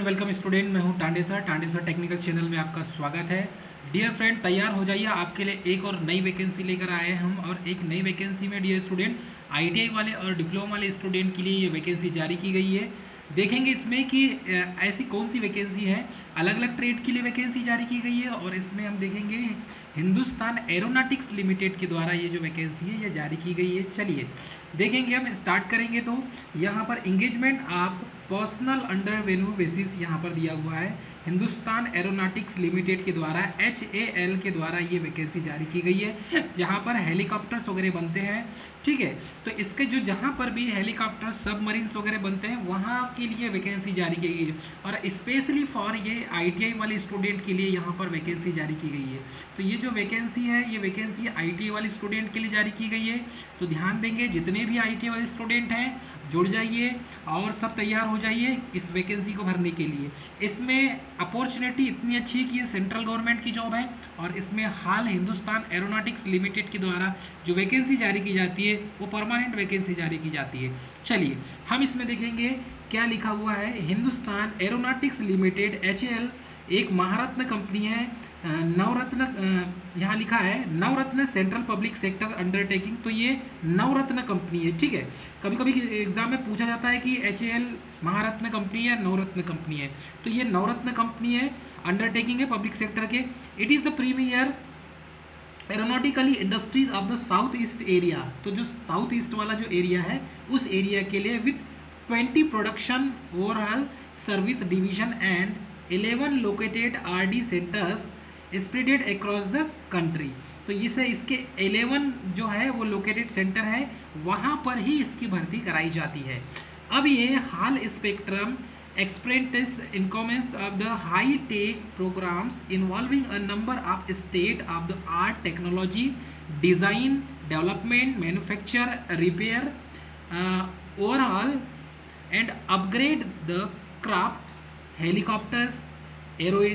Welcome student. मैं हूं Tande sir technical channel में आपका स्वागत है। डियर फ्रेंड, तैयार हो जाइए, आपके लिए एक और नई वैकेंसी लेकर आए हैं हम। और एक नई वैकेंसी में डियर स्टूडेंट आईटीआई वाले और डिप्लोमा वाले स्टूडेंट के लिए ये वैकेंसी जारी की गई है। देखेंगे इसमें कि ऐसी कौन सी वैकेंसी है। अलग अलग ट्रेड के लिए वैकेंसी जारी की गई है और इसमें हम देखेंगे हिंदुस्तान एरोनॉटिक्स लिमिटेड के द्वारा ये जो वैकेंसी है ये जारी की गई है। चलिए देखेंगे, हम स्टार्ट करेंगे। तो यहाँ पर इंगेजमेंट आप पर्सनल अंडर वेन्यू बेसिस यहाँ पर दिया हुआ है। हिंदुस्तान एरोनॉटिक्स लिमिटेड के द्वारा HAL के द्वारा ये वैकेंसी जारी की गई है, जहाँ पर हेलीकॉप्टर्स वगैरह बनते हैं। ठीक है, तो इसके जो जहाँ पर भी हेलीकॉप्टर सबमरीन्स वगैरह बनते हैं वहाँ के लिए वैकेंसी जारी की गई है। और स्पेशली फॉर ये ITI वाले स्टूडेंट के लिए यहाँ पर वैकेंसी जारी की गई है। तो ये जो वैकेंसी है ये वैकेंसी ITI वाले स्टूडेंट के लिए जारी की गई है। तो ध्यान देंगे, जितने भी ITI वाले स्टूडेंट हैं जुड़ जाइए और सब तैयार हो जाइए इस वैकेंसी को भरने के लिए। इसमें अपॉर्चुनिटी इतनी अच्छी है कि ये सेंट्रल गवर्नमेंट की जॉब है और इसमें हाल हिंदुस्तान एरोनॉटिक्स लिमिटेड के द्वारा जो वैकेंसी जारी की जाती है वो परमानेंट वैकेंसी जारी की जाती है। चलिए हम इसमें देखेंगे क्या लिखा हुआ है। हिंदुस्तान एरोनॉटिक्स लिमिटेड HAL एक महारत्न कंपनी है। नवरत्न यहाँ लिखा है नवरत्न सेंट्रल पब्लिक सेक्टर अंडरटेकिंग। तो ये नवरत्न कंपनी है। ठीक है, कभी कभी एग्जाम में पूछा जाता है कि HAL महारत्न कंपनी है नवरत्न कंपनी है। तो ये नवरत्न कंपनी है, अंडरटेकिंग है पब्लिक सेक्टर के। It is the premier aeronautically industries of the south east area. तो जो साउथ ईस्ट वाला जो एरिया है उस एरिया के लिए with 20 production overall service division and 11 located RD centres spreaded across the country. तो इसे इसके 11 जो है वो लोकेटेड सेंटर है, वहाँ पर ही इसकी भर्ती कराई जाती है। अब ये हाल spectrum apprentice incumbents of the high tech programs involving a number of state of the art technology design development manufacture repair overhaul and upgrade the crafts helicopters aero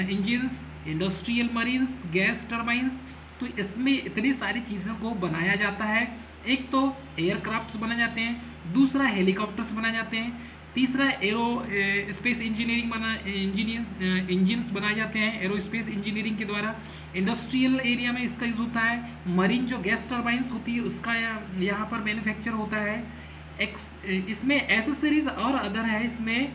engines industrial marines gas turbines। तो इसमें इतनी सारी चीज़ों को बनाया जाता है। एक तो एयरक्राफ्ट्स बनाए जाते हैं, दूसरा हेलीकॉप्टर्स बनाए जाते हैं, तीसरा एरो स्पेस इंजीनियरिंग इंजन्स बनाए जाते हैं एरोस्पेस इंजीनियरिंग के द्वारा। इंडस्ट्रियल एरिया में इसका यूज़ होता है। मरीन जो गैस टर्बाइंस होती है उसका यहाँ पर मैन्युफैक्चर होता है। इसमें एसेसरीज और अदर है। इसमें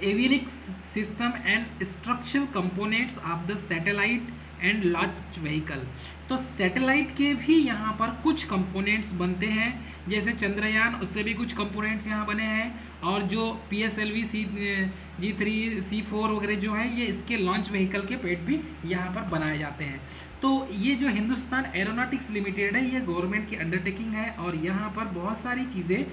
avionics system and structural components of the satellite and launch vehicle. तो सैटेलाइट के भी यहाँ पर कुछ कंपोनेंट्स बनते हैं, जैसे चंद्रयान उससे भी कुछ कंपोनेंट्स यहाँ बने हैं। और जो PSLV G3 C4 वगैरह जो है ये इसके लॉन्च व्हीकल के पेट भी यहाँ पर बनाए जाते हैं। तो ये जो हिंदुस्तान एरोनॉटिक्स लिमिटेड है ये गवर्नमेंट की अंडरटेकिंग है और यहाँ पर बहुत सारी चीज़ें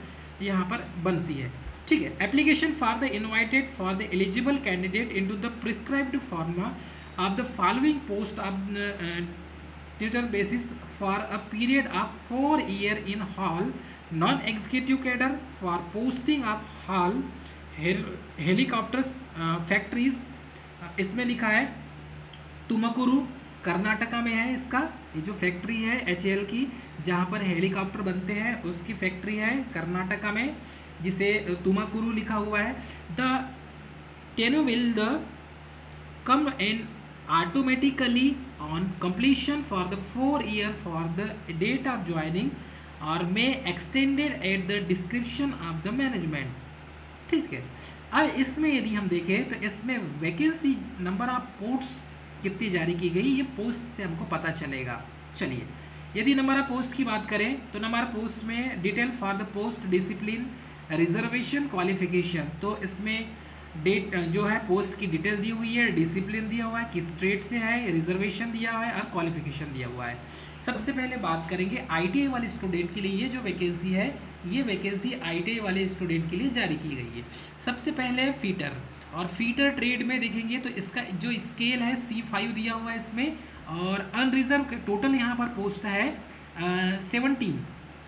यहाँ पर बनती है। ठीक है, application for the invited for the eligible candidate into the prescribed फॉर्मा of the following post of tutor basis for a period of 4 years in hall non-executive cadre for posting of hall helicopters factories। इसमें लिखा है तुमकुरु कर्नाटका में है। इसका ये जो factory है HAL की जहाँ पर हेलीकॉप्टर बनते हैं उसकी फैक्ट्री है कर्नाटका में, जिसे तुमकुरु लिखा हुआ है। The tenor will the come in automatically on completion for the 4 year for the date of joining or may extended at the description of the management। ठीक है, अब इसमें यदि हम देखें तो इसमें वैकेंसी नंबर ऑफ पोस्ट्स कितनी जारी की गई ये पोस्ट से हमको पता चलेगा। चलिए यदि नंबर ऑफ पोस्ट की बात करें तो नंबर ऑफ पोस्ट में detail for the post discipline reservation qualification. तो इसमें डेट जो है पोस्ट की डिटेल दी हुई है, डिसिप्लिन दिया हुआ है, किस स्टेट से है, रिजर्वेशन दिया हुआ है और क्वालिफिकेशन दिया हुआ है। सबसे पहले बात करेंगे ITI वाले स्टूडेंट के लिए। ये जो वैकेंसी है ये वैकेंसी ITI वाले स्टूडेंट के लिए जारी की गई है। सबसे पहले फीटर, और फीटर ट्रेड में देखेंगे तो इसका जो स्केल है C5 दिया हुआ है इसमें। और अनरिजर्व टोटल यहाँ पर पोस्ट है 17,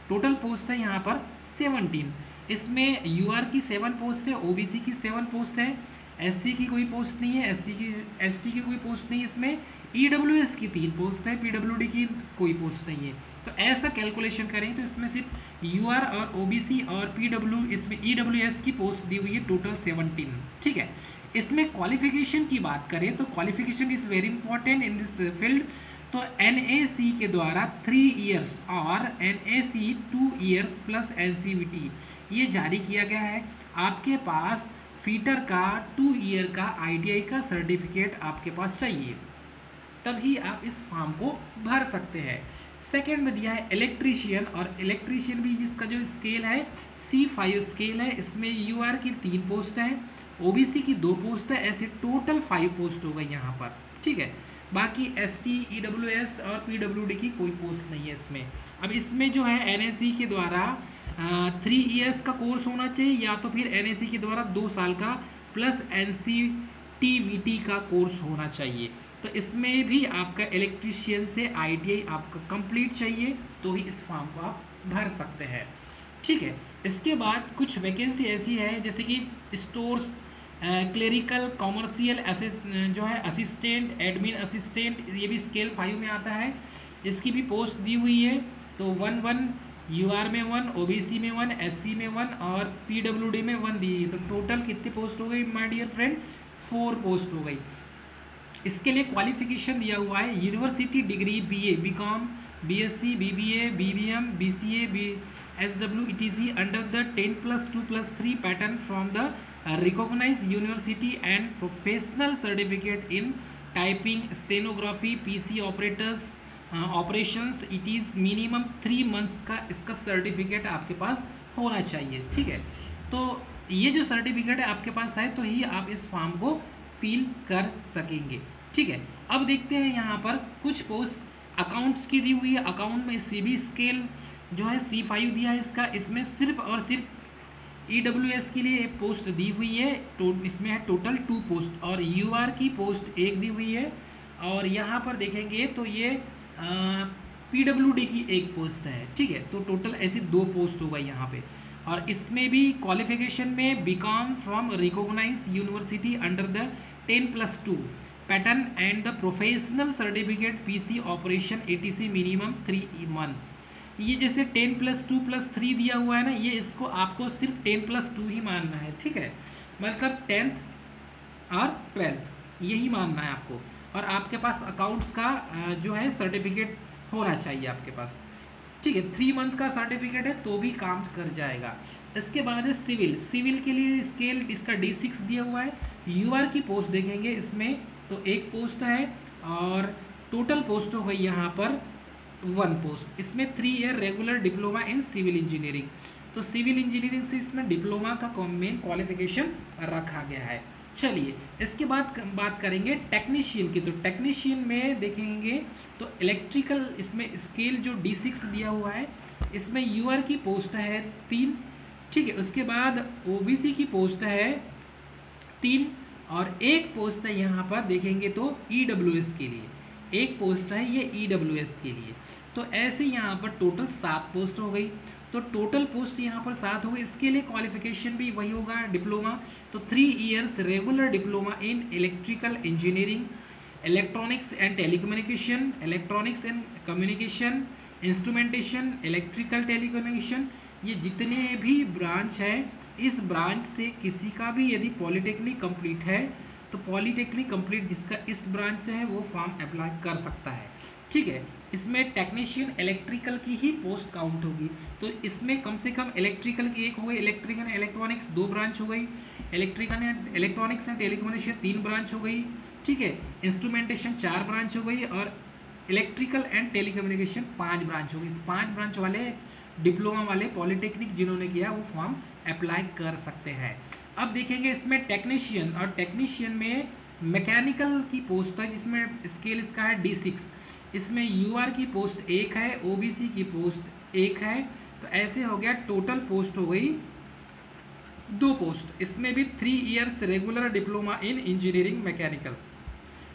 टोटल पोस्ट है यहाँ पर 17। इसमें UR की 7 पोस्ट है, OBC की 7 पोस्ट है, SC की कोई पोस्ट नहीं है, ST की कोई पोस्ट नहीं है। इसमें EWS की 3 पोस्ट है, PWD की कोई पोस्ट नहीं है। तो ऐसा कैलकुलेशन करें तो इसमें सिर्फ यूआर और ओबीसी और पीडब्ल्यू, इसमें ईडब्ल्यूएस की पोस्ट दी हुई है टोटल 17। ठीक है, इसमें क्वालिफिकेशन की बात करें तो qualification is very important in this field. तो एनएसी के द्वारा 3 इयर्स और एनएसी 2 इयर्स प्लस एनसीवीटी ये जारी किया गया है। आपके पास फीटर का 2 ईयर का आईटीआई का सर्टिफिकेट आपके पास चाहिए, तभी आप इस फॉर्म को भर सकते हैं। सेकंड में दिया है इलेक्ट्रीशियन, और इलेक्ट्रीशियन भी जिसका जो स्केल है C5 स्केल है, इसमें यूआर की 3 पोस्ट हैं, ओबीसी की 2 पोस्ट है, ऐसे टोटल 5 पोस्ट हो गई यहाँ पर। ठीक है, बाकी एसटी, ईडब्ल्यूएस और पीडब्ल्यूडी की कोई पोस्ट नहीं है इसमें। अब इसमें जो है एनएससी के द्वारा 3 इयर्स का कोर्स होना चाहिए, या तो फिर एनएससी के द्वारा 2 साल का प्लस एनसीटीवीटी का कोर्स होना चाहिए। तो इसमें भी आपका इलेक्ट्रीशियन से आईटीआई आपका कंप्लीट चाहिए, तो ही इस फॉर्म को आप भर सकते हैं। ठीक है, इसके बाद कुछ वैकेंसी ऐसी है जैसे कि स्टोर्स क्लेरिकल कॉमर्शियल जो है असिस्टेंट, एडमिन असिस्टेंट, ये भी स्केल 5 में आता है, इसकी भी पोस्ट दी हुई है। तो 1 यूआर में 1, ओबीसी में 1, एससी में 1 और पीडब्ल्यूडी में 1 दी है। तो टोटल कितनी पोस्ट हो गई माय डियर फ्रेंड? 4 पोस्ट हो गई। इसके लिए क्वालिफिकेशन दिया हुआ है university degree BA, B Com, BSc, BBA, BBM, BCA, BSW etc under the 10+2+3 pattern from the recognized university and professional certificate in typing, stenography, PC operators operations. It is minimum 3 months का इसका certificate आपके पास होना चाहिए। ठीक है, तो ये जो सर्टिफिकेट है आपके पास है तो ही आप इस फॉर्म को फिल कर सकेंगे। ठीक है, अब देखते हैं यहाँ पर कुछ पोस्ट अकाउंट्स की दी हुई है। अकाउंट में सीबी स्केल जो है C5 दिया है इसका, इसमें सिर्फ और सिर्फ ईडब्ल्यूएस के लिए एक पोस्ट दी हुई है। तो इसमें है टोटल 2 पोस्ट और यूआर की पोस्ट 1 दी हुई है। और यहाँ पर देखेंगे तो ये पीडब्ल्यूडी की 1 पोस्ट है। ठीक है, तो टोटल ऐसी 2 पोस्ट हो गई यहाँ पे। और इसमें भी क्वालिफिकेशन में B Com from recognise university under the 10+2 pattern and the professional certificate PC operation ATC minimum 3 months. ये जैसे 10+2+3 दिया हुआ है ना, ये इसको आपको सिर्फ 10+2 ही मानना है। ठीक है, मतलब 10th और 12th यही मानना है आपको। और आपके पास अकाउंट्स का जो है सर्टिफिकेट होना चाहिए आपके पास। ठीक है, 3 मंथ का सर्टिफिकेट है तो भी काम कर जाएगा। इसके बाद है सिविल। सिविल के लिए स्केल इसका D6 दिया हुआ है। यूआर की पोस्ट देखेंगे इसमें तो 1 पोस्ट है और टोटल पोस्ट हो गई यहाँ पर 1 पोस्ट। इसमें 3 year regular diploma in civil engineering. तो सिविल इंजीनियरिंग से इसमें डिप्लोमा का मेन क्वालिफिकेशन रखा गया है। चलिए, इसके बाद बात करेंगे टेक्नीशियन की। तो टेक्नीशियन में देखेंगे तो इलेक्ट्रिकल, इसमें स्केल जो D6 दिया हुआ है, इसमें यूआर की पोस्ट है 3। ठीक है, उसके बाद ओबीसी की पोस्ट है 3 और 1 पोस्ट है यहाँ पर देखेंगे तो ईडब्ल्यूएस के लिए 1 पोस्ट है, ये ईडब्ल्यूएस के लिए। तो ऐसे यहाँ पर टोटल 7 पोस्ट हो गई। तो टोटल पोस्ट यहाँ पर 7 हो गई। इसके लिए क्वालिफिकेशन भी वही होगा डिप्लोमा। तो 3 years regular diploma in electrical engineering, electronics and telecommunication, electronics and communication, instrumentation, electrical telecommunication, ये जितने भी ब्रांच है, इस ब्रांच से किसी का भी यदि पॉलिटेक्निक कंप्लीट है तो पॉलिटेक्निक कंप्लीट जिसका इस ब्रांच से है वो फॉर्म अप्लाई कर सकता है। ठीक है, इसमें टेक्नीशियन इलेक्ट्रिकल की ही पोस्ट काउंट होगी। तो इसमें कम से कम इलेक्ट्रिकल की 1 हो गई, इलेक्ट्रिकल इलेक्ट्रॉनिक्स 2 ब्रांच हो गई, electrical electronics and telecommunication 3 branch हो गई। ठीक है, इंस्ट्रूमेंटेशन 4 ब्रांच हो गई और इलेक्ट्रिकल एंड टेलीकम्युनिकेशन 5 ब्रांच हो गई। 5 ब्रांच वाले डिप्लोमा वाले पॉलिटेक्निक जिन्होंने किया वो फॉर्म अप्लाई कर सकते हैं। अब देखेंगे इसमें टेक्नीशियन, और टेक्नीशियन में मैकेनिकल की पोस्ट है जिसमें स्केल इसका है D6। इसमें यूआर की पोस्ट 1 है, ओबीसी की पोस्ट 1 है। तो ऐसे हो गया टोटल पोस्ट हो गई 2 पोस्ट। इसमें भी 3 इयर्स रेगुलर डिप्लोमा इन इंजीनियरिंग मैकेनिकल।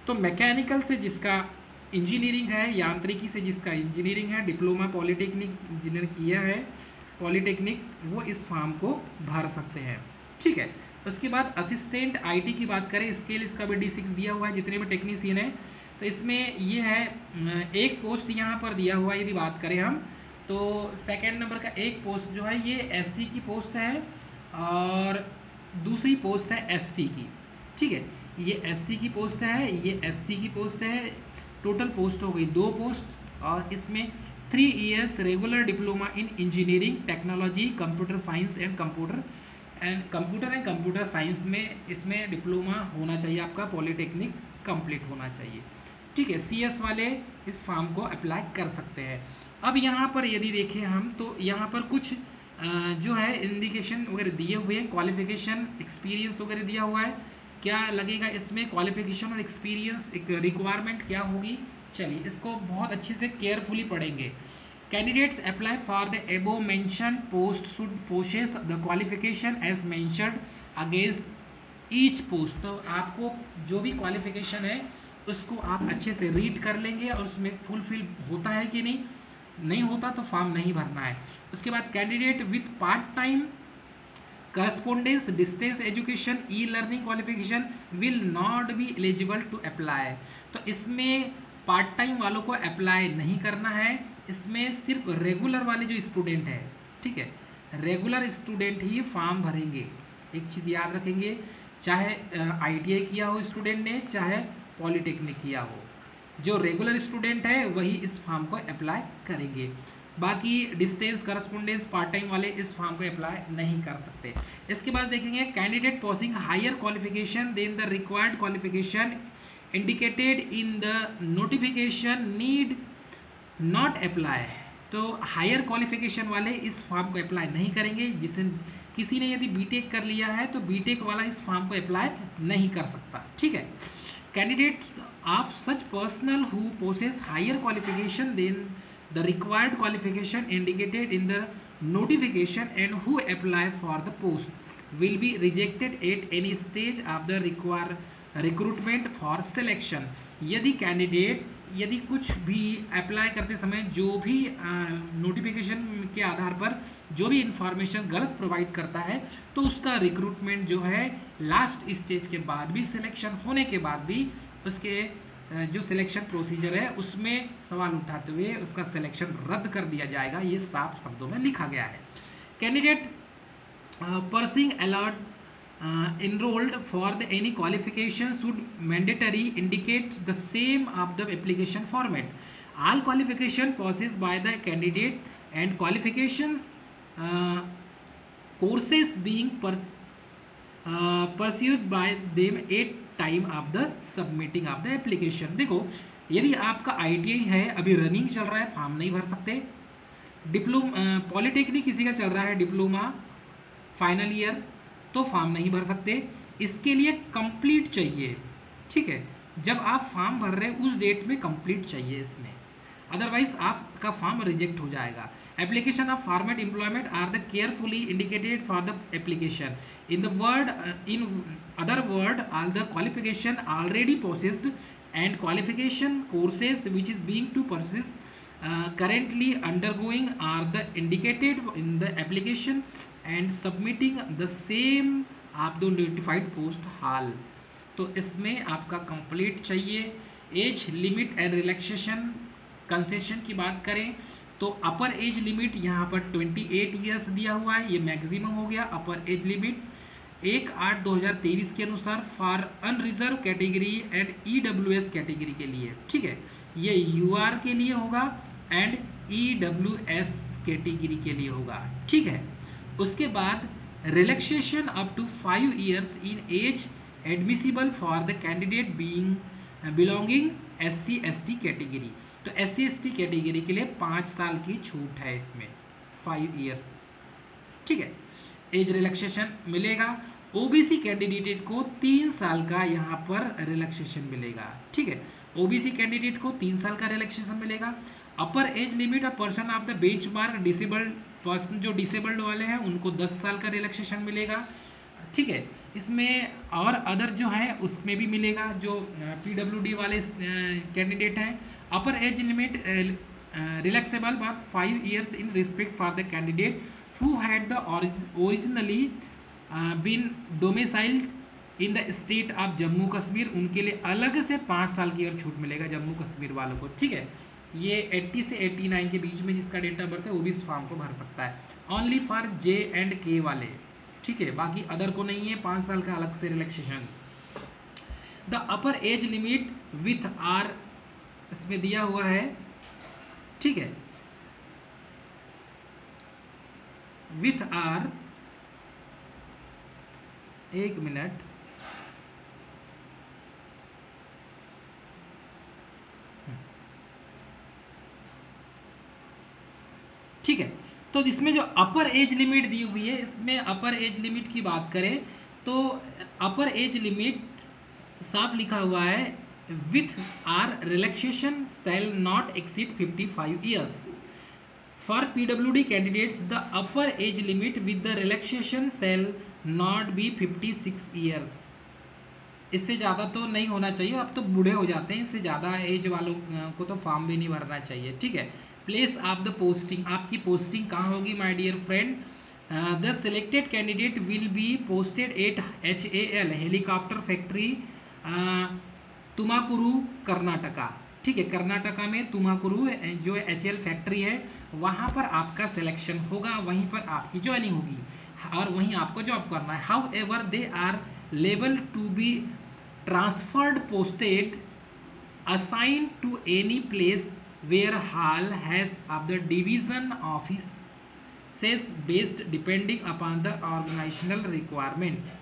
तो मैकेनिकल से जिसका इंजीनियरिंग है, यांत्रिकी से जिसका इंजीनियरिंग है, डिप्लोमा पॉलिटेक्निक इंजीनियर किया है पॉलिटेक्निक, वो इस फॉर्म को भर सकते हैं। ठीक है, उसके बाद असिस्टेंट आईटी की बात करें, स्केल इसका भी D6 दिया हुआ है जितने भी टेक्नीशियन है। तो इसमें ये है 1 पोस्ट यहाँ पर दिया हुआ है। यदि बात करें हम तो सेकंड नंबर का एक पोस्ट जो है ये एससी की पोस्ट है और दूसरी पोस्ट है एसटी की। ठीक है, ये एससी की पोस्ट है, ये एसटी की पोस्ट है। टोटल पोस्ट हो गई 2 पोस्ट और इसमें 3 years regular diploma in engineering technology computer science and computer science में इसमें डिप्लोमा होना चाहिए आपका, पॉलीटेक्निक कंप्लीट होना चाहिए। ठीक है, सीएस वाले इस फॉर्म को अप्लाई कर सकते हैं। अब यहाँ पर यदि देखें हम तो यहाँ पर कुछ जो है इंडिकेशन वगैरह दिए हुए हैं, क्वालिफिकेशन एक्सपीरियंस वगैरह दिया हुआ है। क्या लगेगा इसमें क्वालिफिकेशन और एक्सपीरियंस एक रिक्वायरमेंट क्या होगी, चलिए इसको बहुत अच्छे से केयरफुली पढ़ेंगे। Candidates apply for the above mention post should possess the qualification as mentioned against each post. तो आपको जो भी क्वालिफिकेशन है उसको आप अच्छे से रीड कर लेंगे और उसमें फुलफिल होता है कि नहीं होता तो फॉर्म नहीं भरना है। उसके बाद candidate with part time correspondence distance education e learning qualification will not be eligible to apply. तो इसमें पार्ट टाइम वालों को अप्लाई नहीं करना है, इसमें सिर्फ रेगुलर वाले जो स्टूडेंट है, ठीक है, रेगुलर स्टूडेंट ही फॉर्म भरेंगे। एक चीज़ याद रखेंगे, चाहे आईटीआई किया हो स्टूडेंट ने, चाहे पॉलीटेक्निक किया हो, जो रेगुलर स्टूडेंट है वही इस फॉर्म को अप्लाई करेंगे। बाकी डिस्टेंस करस्पोंडेंस पार्ट टाइम वाले इस फॉर्म को अप्लाई नहीं कर सकते। इसके बाद देखेंगे candidate possessing higher qualification than the required qualification indicated in the notification need not apply. तो हायर क्वालिफिकेशन वाले इस फॉर्म को अप्लाई नहीं करेंगे। जिसे किसी ने यदि बीटेक कर लिया है तो बीटेक वाला इस फॉर्म को अप्लाई नहीं कर सकता। ठीक है, candidate of such personal who possess higher qualification than the required qualification indicated in the notification and who apply for the post will be rejected at any stage of the recruitment for selection। यदि candidate यदि कुछ भी apply करते समय जो भी notification के आधार पर जो भी इंफॉर्मेशन गलत प्रोवाइड करता है तो उसका रिक्रूटमेंट जो है लास्ट स्टेज के बाद भी, सिलेक्शन होने के बाद भी उसके जो सिलेक्शन प्रोसीजर है उसमें सवाल उठाते हुए उसका सिलेक्शन रद्द कर दिया जाएगा। ये साफ शब्दों में लिखा गया है। Candidate pursuing allot enrolled for the any qualification should mandatory indicate the same of the application format। all qualification possessed by the candidate and qualifications courses being pursued by them at time of the submitting of the application. देखो, यदि आपका ITI है अभी running चल रहा है, form नहीं भर सकते। डिप्लोमा पॉलीटेक्निक किसी का चल रहा है डिप्लोमा फाइनल ईयर, तो फॉर्म नहीं भर सकते। इसके लिए कंप्लीट चाहिए। ठीक है, जब आप फॉर्म भर रहे हैं उस डेट में कंप्लीट चाहिए इसमें, अदरवाइज आपका फॉर्म रिजेक्ट हो जाएगा। Application of format employment are the carefully indicated for the application in the word in other word all the qualification already possessed and qualification courses which is being to persist currently undergoing are the indicated in the application and submitting the same of the notified post hall। तो इसमें आपका complete चाहिए। Age limit and relaxation concession की बात करें तो अपर age limit यहाँ पर 28 ईयर्स दिया हुआ है, ये मैक्सिमम हो गया अपर एज लिमिट। 1/8/2023 के अनुसार for unreserve category and EWS category के लिए। ठीक है, ये यूआर के लिए होगा एंड ईडब्ल्यूएस कैटेगरी के लिए होगा। ठीक है, उसके बाद relaxation up to 5 years in age admissible for the candidate being belonging SC ST category. तो SC ST कैटेगरी के लिए 5 साल की छूट है इसमें, 5 ईयर्स। ठीक है, एज रिलैक्सेशन मिलेगा। ओबीसी कैंडिडेट को 3 साल का यहाँ पर रिलैक्सेशन मिलेगा। ठीक है, ओबीसी कैंडिडेट को 3 साल का रिलैक्सेशन मिलेगा। अपर age limit of person of the benchmark disabled person, जो डिसेबल्ड वाले हैं उनको 10 साल का रिलैक्सेशन मिलेगा। ठीक है, इसमें और अदर जो है उसमें भी मिलेगा, जो PWD वाले कैंडिडेट हैं। Upper age limit relaxable by 5 years in respect for the candidate who had the originally been domiciled in the state of Jammu Kashmir, उनके लिए अलग से 5 साल की और छूट मिलेगा जम्मू कश्मीर वालों को। ठीक है, ये 80 से 89 के बीच में जिसका डेट ऑफ बर्थ है वो भी इस फॉर्म को भर सकता है। ओनली फॉर J&K वाले, ठीक है, बाकी अदर को नहीं है, 5 साल का अलग से relaxation. The upper age limit with are इसमें दिया हुआ है, ठीक है, विथ आर, एक मिनट, ठीक है। तो इसमें जो अपर एज लिमिट दी हुई है, इसमें अपर एज लिमिट की बात करें तो अपर एज लिमिट साफ लिखा हुआ है, with are relaxation shall not exceed 55 years. For PWD candidates the upper age limit with the relaxation shall not be 56 years. इससे ज़्यादा तो नहीं होना चाहिए, अब तो बूढ़े हो जाते हैं, इससे ज़्यादा एज वालों को तो फॉर्म भी नहीं भरना चाहिए, ठीक है। प्लेस ऑफ द पोस्टिंग, आपकी पोस्टिंग कहाँ होगी my dear friend? The selected candidate will be posted at HAL helicopter factory Tumakuru Karnataka, ठीक है, कर्नाटका में तुमाकुरू जो HAL फैक्ट्री है वहाँ पर आपका सिलेक्शन होगा, वहीं पर आपकी ज्वाइनिंग होगी और वहीं आपको जॉब करना है। However they are liable to be transferred posted assigned to any place where Hall has of the division office says based depending upon the organizational requirement।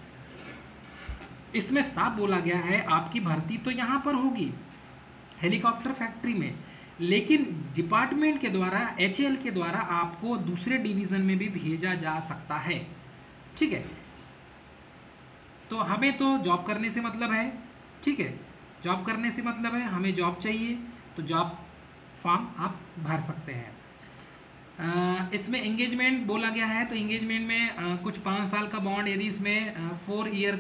इसमें साफ बोला गया है आपकी भर्ती तो यहाँ पर होगी हेलीकॉप्टर फैक्ट्री में, लेकिन डिपार्टमेंट के द्वारा HAL के द्वारा आपको दूसरे डिवीजन में भी भेजा जा सकता है, ठीक है। तो हमें तो जॉब करने से मतलब है, ठीक है, जॉब करने से मतलब है, हमें जॉब चाहिए तो जॉब फॉर्म आप भर सकते हैं। इसमें एंगेजमेंट बोला गया है तो एंगेजमेंट में कुछ 5 साल का बॉन्ड, यदि इसमें 4 ईयर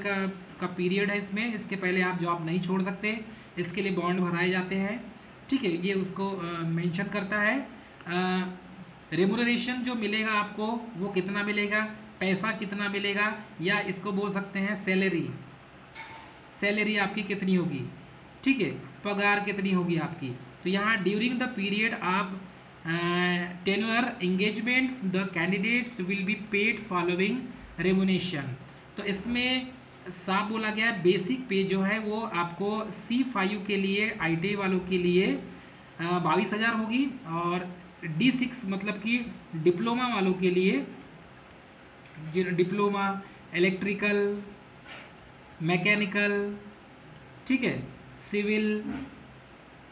का पीरियड है इसमें, इसके पहले आप जॉब नहीं छोड़ सकते, इसके लिए बॉन्ड भराए जाते हैं, ठीक है, ये उसको मेंशन करता है। रेमुनरेशन जो मिलेगा आपको वो कितना मिलेगा, पैसा कितना मिलेगा, या इसको बोल सकते हैं सैलरी, सैलरी आपकी कितनी होगी, ठीक है, पगार कितनी होगी आपकी। तो यहाँ during the period of tenure engagement the candidates will be paid following remuneration. तो इसमें साफ बोला गया है बेसिक पे जो है वो आपको C5 के लिए ITI वालों के लिए 22,000 होगी, और D6 मतलब कि डिप्लोमा वालों के लिए, डिप्लोमा इलेक्ट्रिकल मैकेनिकल, ठीक है, सिविल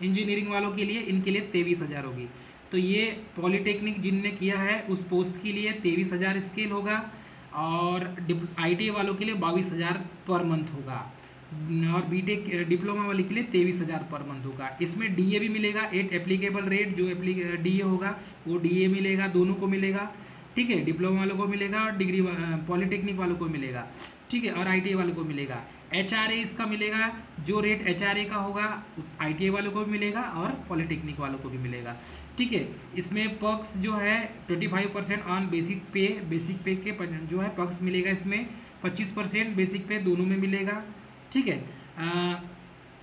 इंजीनियरिंग वालों के लिए, इनके लिए 23,000 होगी। तो ये पॉलिटेक्निक जिनने किया है उस पोस्ट के लिए 23,000 स्केल होगा, और ITI वालों के लिए 22,000 पर मंथ होगा, और बीटेक डिप्लोमा वाले के लिए 23,000 पर मंथ होगा। इसमें DA भी मिलेगा, 8 एप्लीकेबल रेट जो DA होगा वो DA मिलेगा, दोनों को मिलेगा, ठीक है, डिप्लोमा वालों को मिलेगा और डिग्री पॉलिटेक्निक वालों को मिलेगा, ठीक है, और ITI वालों को मिलेगा। HRA इसका मिलेगा, जो रेट HRA का होगा ITI वालों को भी मिलेगा और पॉलिटेक्निक वालों को भी मिलेगा, ठीक है। इसमें पक्स जो है 25% ऑन बेसिक पे, बेसिक पे के जो है पक्स मिलेगा, इसमें 25% बेसिक पे दोनों में मिलेगा, ठीक है।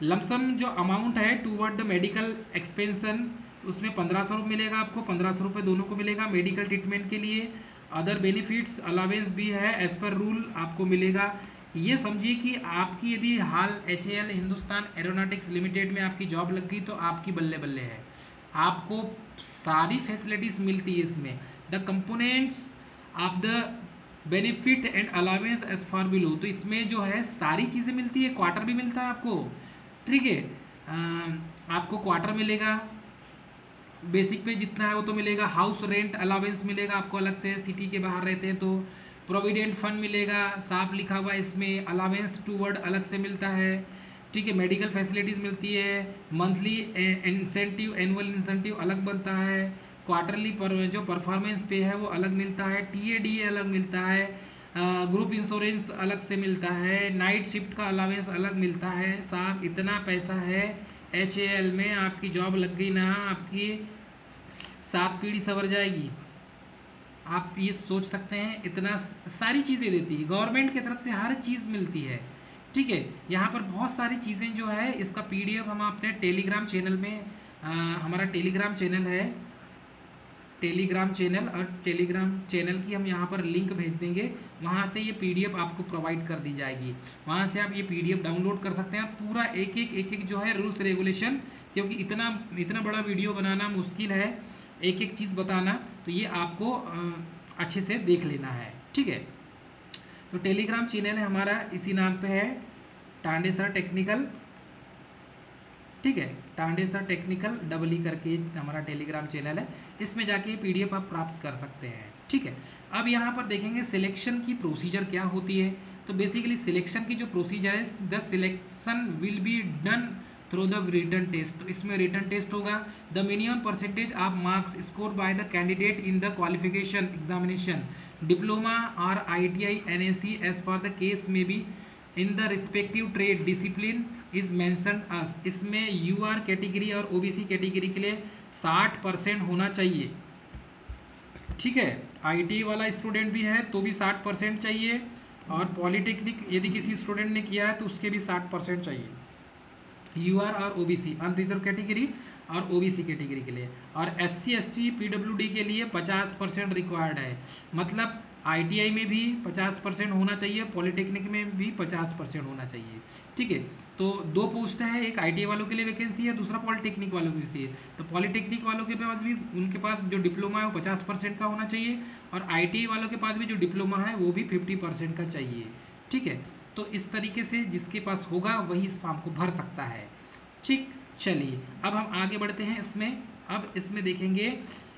लमसम जो अमाउंट है टूवर्ड द मेडिकल एक्सपेंशन उसमें 1,500 रुपये मिलेगा आपको, 1,500 रुपये दोनों को मिलेगा मेडिकल ट्रीटमेंट के लिए। अदर बेनिफिट्स अलावेंस भी है एज पर रूल आपको मिलेगा। ये समझिए कि आपकी यदि हाल HAL हिंदुस्तान एरोनॉटिक्स लिमिटेड में आपकी जॉब लग गई तो आपकी बल्ले बल्ले है, आपको सारी फैसिलिटीज़ मिलती है इसमें। The components of the benefit and allowance as for below, तो इसमें जो है सारी चीज़ें मिलती है, क्वार्टर भी मिलता है आपको, ठीक है, आपको क्वार्टर मिलेगा, बेसिक पे जितना है वो तो मिलेगा, हाउस रेंट अलावेंस मिलेगा आपको अलग से, सिटी के बाहर रहते हैं तो प्रोविडेंट फंड मिलेगा, साफ लिखा हुआ इसमें, अलावेंस टूवर्ड अलग से मिलता है, ठीक है, मेडिकल फैसिलिटीज़ मिलती है, मंथली इंसेंटिव एनुअल इंसेंटिव अलग बनता है, क्वार्टरली पर जो परफॉर्मेंस पे है वो अलग मिलता है, TADA अलग मिलता है, ग्रुप इंश्योरेंस अलग से मिलता है, नाइट शिफ्ट का अलावेंस अलग मिलता है। साहब इतना पैसा है HAL में, आपकी जॉब लग गई ना, आपकी 7 पीढ़ी सवर जाएगी। आप ये सोच सकते हैं, इतना सारी चीज़ें देती है गवर्नमेंट की तरफ से, हर चीज़ मिलती है, ठीक है। यहाँ पर बहुत सारी चीज़ें जो है इसका PDF हम अपने टेलीग्राम चैनल में हमारा टेलीग्राम चैनल है, टेलीग्राम चैनल, और टेलीग्राम चैनल की हम यहाँ पर लिंक भेज देंगे। वहाँ से ये पीडीएफ आपको प्रोवाइड कर दी जाएगी। वहाँ से आप ये पीडीएफ डाउनलोड कर सकते हैं। पूरा एक एक जो है रूल्स रेगुलेशन, क्योंकि इतना इतना बड़ा वीडियो बनाना मुश्किल है, एक एक चीज़ बताना, तो ये आपको अच्छे से देख लेना है, ठीक है। तो टेलीग्राम चैनल है हमारा, इसी नाम पे है, टांडे सर टेक्निकल, ठीक है। Tande sir technical double E करके हमारा टेलीग्राम चैनल है, इसमें जाके पीडीएफ आप प्राप्त कर सकते हैं, ठीक है। अब यहाँ पर देखेंगे सिलेक्शन की प्रोसीजर क्या होती है। तो बेसिकली सिलेक्शन की जो प्रोसीजर है, the selection will be done through the written test. तो इसमें रिटन टेस्ट होगा। The minimum percentage of marks score by the candidate in the qualification examination diploma और ITI NAC as per the case में be in the respective trade discipline is mention as. इसमें UR category और OBC category के लिए 60% होना चाहिए, ठीक है। ITI वाला स्टूडेंट भी है तो भी 60% चाहिए, और पॉलिटेक्निक यदि किसी स्टूडेंट ने किया है तो उसके भी 60% चाहिए, UR और OBC अनरिजर्व कैटेगरी और OBC कैटेगरी के लिए। और SC ST PWD के लिए 50% रिक्वायर्ड है। मतलब ITI में भी 50% होना चाहिए, पॉलिटेक्निक में भी 50% होना चाहिए, ठीक है। तो दो पोस्ट है, एक ITI वालों के लिए वैकेंसी है, दूसरा पॉलिटेक्निक वालों के लिए। तो पॉलिटेक्निक वालों के पास भी, उनके पास जो डिप्लोमा है वो 50% का होना चाहिए, और ITI वालों के पास भी जो डिप्लोमा है वो भी 50% का चाहिए, ठीक है। तो इस तरीके से जिसके पास होगा वही इस फॉर्म को भर सकता है, ठीक। चलिए अब हम आगे बढ़ते हैं इसमें। अब इसमें देखेंगे,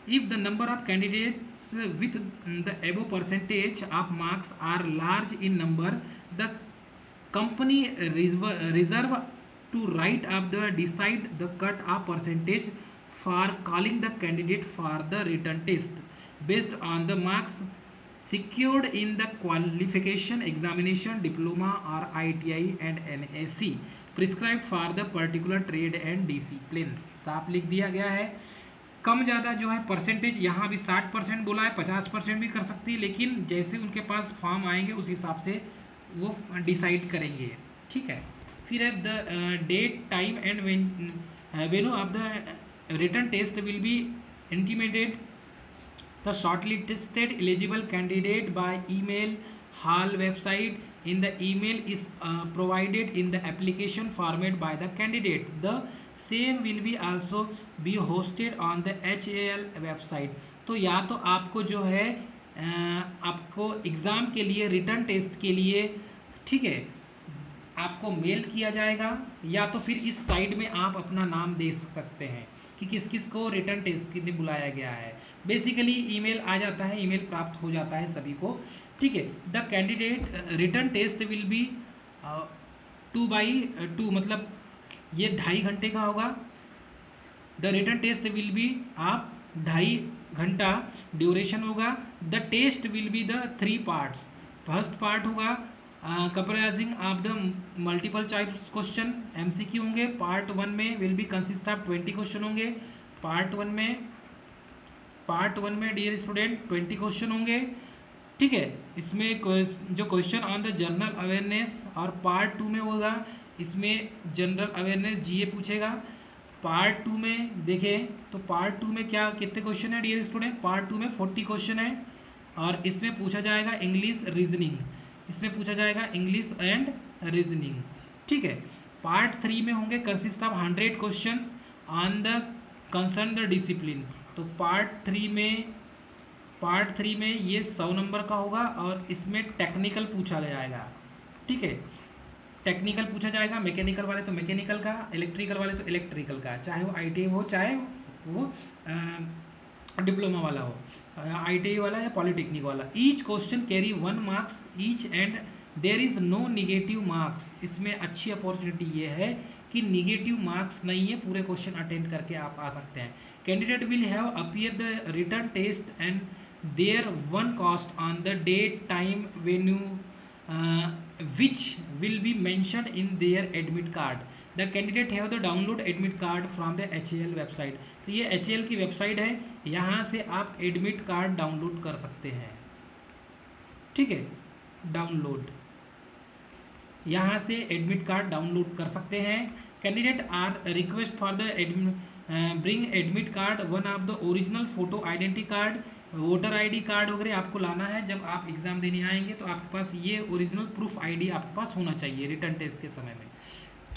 if the number of candidates with the above percentage of marks are large in number, the company reserve to right of the decide the cut off percentage for calling the candidate for the written test based on the marks secured in the qualification examination diploma or ITI and NAC prescribed for the particular trade and discipline। साफ लिख दिया गया है। कम ज़्यादा जो है percentage, यहाँ भी 60% बोला है, 50% भी कर सकती है, लेकिन जैसे उनके पास फॉर्म आएंगे उस हिसाब से वो डिसाइड करेंगे, ठीक है। फिर है the date time and venue of the written test will be intimated the shortlisted eligible candidate by email hall website in the email is provided in the application format by the candidate, the same will be also be hosted on the HAL website। तो या तो आपको जो है आपको exam के लिए, return test के लिए, ठीक है, आपको मेल किया जाएगा, या तो फिर इस साइट में आप अपना नाम दे सकते हैं कि किस किस को रिटर्न टेस्ट के लिए बुलाया गया है। बेसिकली ईमेल आ जाता है, ईमेल प्राप्त हो जाता है सभी को, ठीक है। The candidate written test will be 2/2, मतलब ये 2.5 घंटे का होगा। The written test will be आप 2.5 घंटा ड्यूरेशन होगा। The test will be the 3 parts. First part होगा comprising of the multiple choice question, MCQ होंगे। पार्ट 1 में will be consist of 20 question होंगे। पार्ट वन में डियर स्टूडेंट 20 क्वेश्चन होंगे, ठीक है। इसमें जो question on the general awareness, और पार्ट 2 में होगा, इसमें जनरल अवेयरनेस GA पूछेगा। पार्ट 2 में देखें तो पार्ट 2 में क्या कितने क्वेश्चन है डियर स्टूडेंट, पार्ट 2 में 40 क्वेश्चन है, और इसमें पूछा जाएगा इंग्लिश रीजनिंग, इसमें पूछा जाएगा इंग्लिश एंड रीजनिंग, ठीक है। पार्ट 3 में होंगे consist of 100 questions on the concern the discipline. तो पार्ट 3 में ये 100 नंबर का होगा, और इसमें टेक्निकल पूछा जाएगा, ठीक है। टेक्निकल पूछा जाएगा, मैकेनिकल वाले तो मैकेनिकल का, इलेक्ट्रिकल वाले तो इलेक्ट्रिकल का, चाहे वो ITI हो, चाहे वो डिप्लोमा वाला हो, ITI वाला या पॉलिटेक्निक वाला। Each question carry 1 marks each and there is no negative marks. इसमें अच्छी अपॉर्चुनिटी ये है कि निगेटिव मार्क्स नहीं है, पूरे क्वेश्चन अटेंड करके आप आ सकते हैं। Candidate will have appear the written test and their own cost on the date time venue which will be mentioned in their admit card। The candidate have the download admit card from the HAL website। तो ये HAL की website है, यहाँ से आप admit card download कर सकते हैं, ठीक है। डाउनलोड, यहाँ से एडमिट कार्ड डाउनलोड कर सकते हैं। Candidate are request for the bring admit card, one of the original photo identity card, voter ID card वगैरह आपको लाना है। जब आप एग्जाम देने आएंगे तो आपके पास ये ओरिजिनल प्रूफ आईडी आपके पास होना चाहिए रिटर्न टेस्ट के समय में।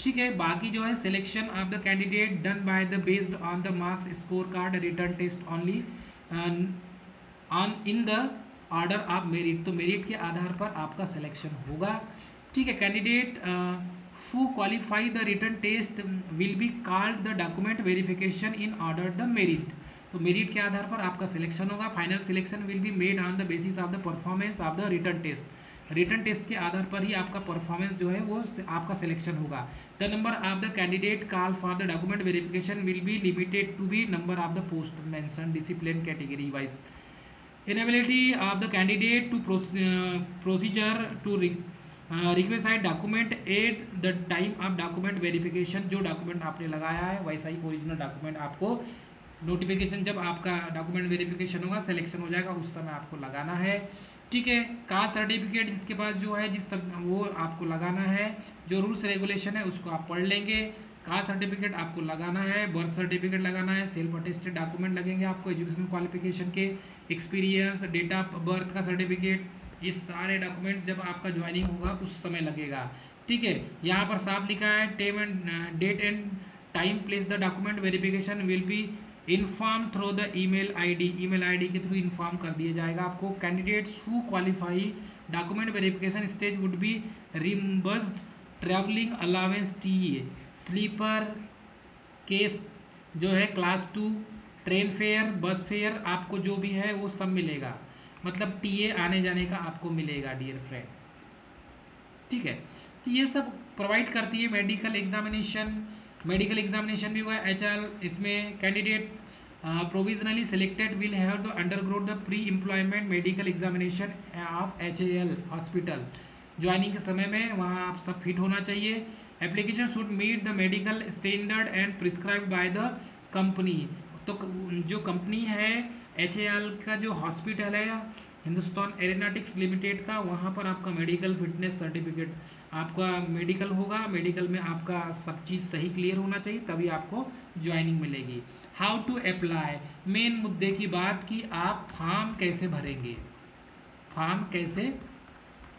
ठीक है, बाकी जो है selection of the candidate done by the based on the marks score card written test only on in the order of merit, तो मेरिट के आधार पर आपका सिलेक्शन होगा। ठीक है, candidate who qualify the written test will be called the document verification in order the merit, तो merit के आधार पर आपका सिलेक्शन होगा। Final selection will be made on the basis of the performance of the written test, written test के आधार पर ही आपका परफॉर्मेंस जो है वो आपका सिलेक्शन होगा। The number of the candidate call for the document verification will be limited to be number of the post mention discipline category wise. Inability of the candidate to procedure to requisite document at the time of document verification, जो document आपने लगाया है वैसा ही original document आपको notification जब आपका document verification होगा, selection हो जाएगा, उस समय आपको लगाना है। ठीक है, कास्ट सर्टिफिकेट जिसके पास जो है जिस सब वो आपको लगाना है, जो रूल्स रेगुलेशन है उसको आप पढ़ लेंगे। कास्ट सर्टिफिकेट आपको लगाना है, बर्थ सर्टिफिकेट लगाना है, सेल्फ अटेस्टेड डॉक्यूमेंट लगेंगे आपको, एजुकेशन क्वालिफिकेशन के, एक्सपीरियंस, डेट ऑफ बर्थ का सर्टिफिकेट, ये सारे डॉक्यूमेंट जब आपका ज्वाइनिंग होगा उस समय लगेगा। ठीक है, यहाँ पर साफ लिखा है date and time place the document verification will be inform through the email ID, email ID के थ्रू इन्फॉर्म कर दिया जाएगा आपको। Candidates who qualify document verification stage would be reimbursed travelling allowance T, sleeper case जो है class 2, train fare, bus fare, आपको जो भी है वो सब मिलेगा, मतलब टीए आने जाने का आपको मिलेगा डियर फ्रेंड। ठीक है, तो ये सब प्रोवाइड करती है। मेडिकल एग्जामिनेशन, मेडिकल एग्जामिनेशन भी हुआ एचआर, इसमें candidate provisionally selected will have the undergo the pre employment medical examination of HAL hospital, joining के समय में वहाँ आप सब फिट होना चाहिए। Application should meet the medical standard and prescribe by the company, तो जो कंपनी है एचएएल का जो हॉस्पिटल है हिंदुस्तान एरोनॉटिक्स लिमिटेड का, वहाँ पर आपका मेडिकल फिटनेस सर्टिफिकेट आपका मेडिकल होगा, मेडिकल में आपका सब चीज़ सही क्लियर होना चाहिए तभी आपको ज्वाइनिंग मिलेगी। हाउ टू अप्लाई, मेन मुद्दे की बात कि आप फॉर्म कैसे भरेंगे, फॉर्म कैसे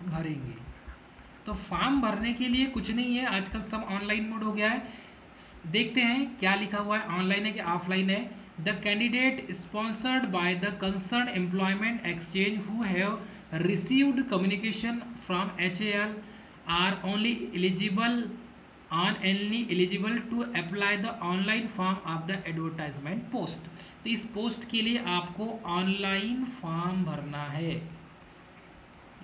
भरेंगे। तो फॉर्म भरने के लिए कुछ नहीं है, आजकल सब ऑनलाइन मोड हो गया है। देखते हैं क्या लिखा हुआ है, ऑनलाइन है कि ऑफलाइन है। The candidate sponsored by the concern employment exchange who have received communication from HAL are only eligible to apply the online form of the advertisement post, तो इस पोस्ट के लिए आपको ऑनलाइन फॉर्म भरना है,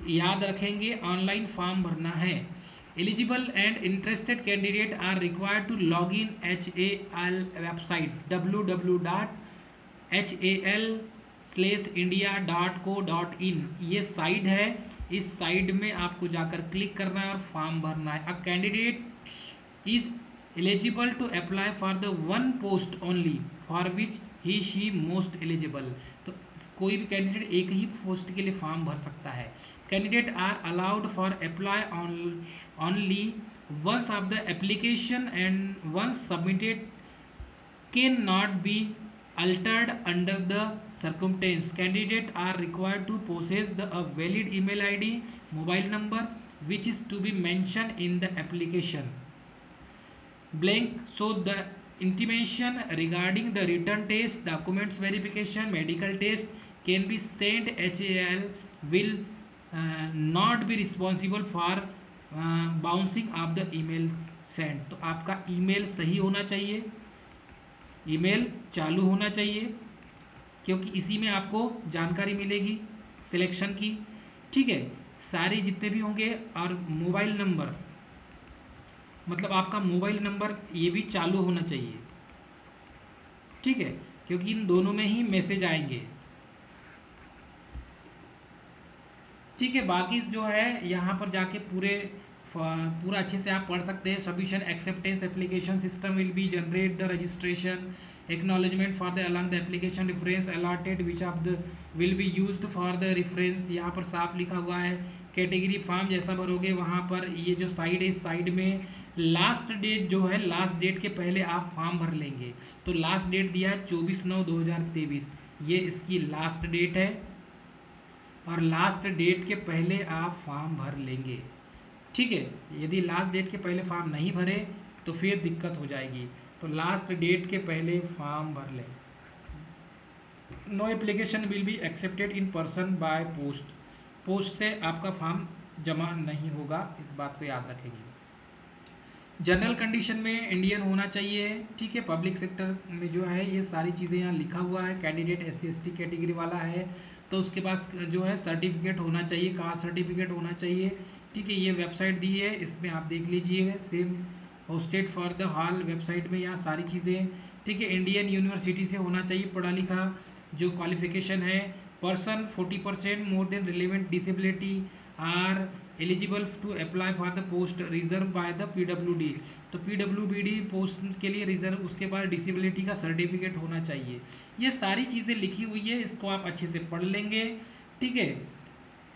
याद रखेंगे ऑनलाइन फॉर्म भरना है। Eligible and interested candidate are required to log in HAL website www.hal/india.co.in, ये साइट है, इस साइट में आपको जाकर क्लिक करना है और फॉर्म भरना है। A candidate is eligible to apply for the one post only for which he she most eligible, तो कोई भी कैंडिडेट एक ही पोस्ट के लिए फॉर्म भर सकता है। Candidate are allowed for apply only once of the application and once submitted cannot be altered under the circumstance. Candidate are required to possess a valid email ID, mobile number which is to be mentioned in the application. Blank, so the intimation regarding the written test, documents verification, medical test can be sent. HAL will not be responsible for bouncing off the email send, तो आपका email सही होना चाहिए, email चालू होना चाहिए, क्योंकि इसी में आपको जानकारी मिलेगी सिलेक्शन की। ठीक है, सारे जितने भी होंगे, और मोबाइल नंबर, मतलब आपका मोबाइल नंबर ये भी चालू होना चाहिए। ठीक है, क्योंकि इन दोनों में ही मैसेज आएंगे। ठीक है, बाकी जो है यहाँ पर जाके पूरा अच्छे से आप पढ़ सकते हैं। Submission acceptance application system will be generate the registration acknowledgement for the along the application reference allotted which of the will be used for the reference, यहाँ पर साफ लिखा हुआ है। कैटेगरी फॉर्म जैसा भरोगे वहाँ पर ये जो साइड है, इस साइड में लास्ट डेट जो है, लास्ट डेट के पहले आप फॉर्म भर लेंगे। तो लास्ट डेट दिया है 24/9/2023, ये इसकी लास्ट डेट है, और लास्ट डेट के पहले आप फॉर्म भर लेंगे। ठीक है, यदि लास्ट डेट के पहले फॉर्म नहीं भरे तो फिर दिक्कत हो जाएगी। तो लास्ट डेट के पहले फॉर्म भर लें। No application will be accepted in person by post, post से आपका फॉर्म जमा नहीं होगा, इस बात को याद रखेंगे। जनरल कंडीशन में इंडियन होना चाहिए। ठीक है, पब्लिक सेक्टर में जो है ये सारी चीज़ें यहाँ लिखा हुआ है। कैंडिडेट SC/ST कैटेगरी वाला है तो उसके पास जो है सर्टिफिकेट होना चाहिए, कास्ट सर्टिफिकेट होना चाहिए। ठीक है, ये वेबसाइट दी है, इसमें आप देख लीजिए, same hosted for the hall website में यहाँ सारी चीज़ें। ठीक है, इंडियन यूनिवर्सिटी से होना चाहिए पढ़ा लिखा। जो क्वालिफिकेशन है, person 40% more than relevant disability are eligible to apply for the post reserve by the PWD। तो PWBD पोस्ट के लिए रिजर्व, उसके बाद डिसेबिलिटी का सर्टिफिकेट होना चाहिए। ये सारी चीज़ें लिखी हुई है, इसको आप अच्छे से पढ़ लेंगे। ठीक है,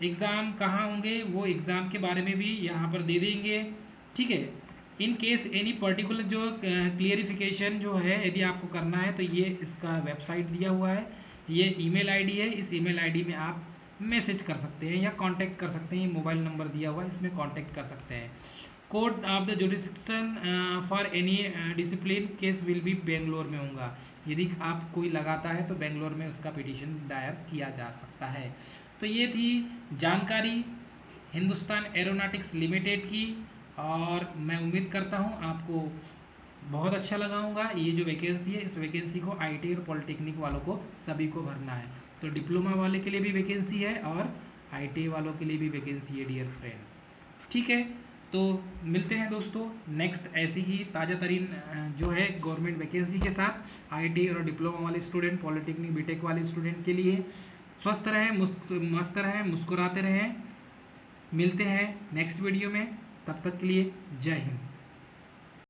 एग्ज़ाम कहाँ होंगे वो एग्ज़ाम के बारे में भी यहाँ पर दे देंगे। ठीक है, इन केस एनी पर्टिकुलर जो क्लियरिफिकेशन जो है यदि आपको करना है तो ये इसका वेबसाइट दिया हुआ है, ये ईमेल आईडी है, इस ईमेल आईडी में आप मैसेज कर सकते हैं या कांटेक्ट कर सकते हैं। ये मोबाइल नंबर दिया हुआ है, इसमें कांटेक्ट कर सकते हैं। Court of the जुडिक्शन for any discipline case will be Bangalore में होगा। यदि आप कोई लगाता है तो बेंगलोर में उसका पिटीशन दायर किया जा सकता है। तो ये थी जानकारी हिंदुस्तान एरोनॉटिक्स लिमिटेड की, और मैं उम्मीद करता हूँ आपको बहुत अच्छा लगा होगा। ये जो वैकेंसी है, इस वैकेंसी को IIT और पॉलिटेक्निक वालों को सभी को भरना है। तो डिप्लोमा वाले के लिए भी वैकेंसी है और IIT वालों के लिए भी वैकेंसी है डियर फ्रेंड। ठीक है, तो मिलते हैं दोस्तों नेक्स्ट ऐसी ही ताज़ा तरीन जो है गवर्नमेंट वैकेंसी के साथ। IIT और डिप्लोमा वाले स्टूडेंट, पॉलिटेक्निक बीटेक वाले स्टूडेंट के लिए स्वस्थ रहें, मस्त रहें, मुस्कुराते रहें। मिलते हैं नेक्स्ट वीडियो में, तब तक के लिए जय हिंद।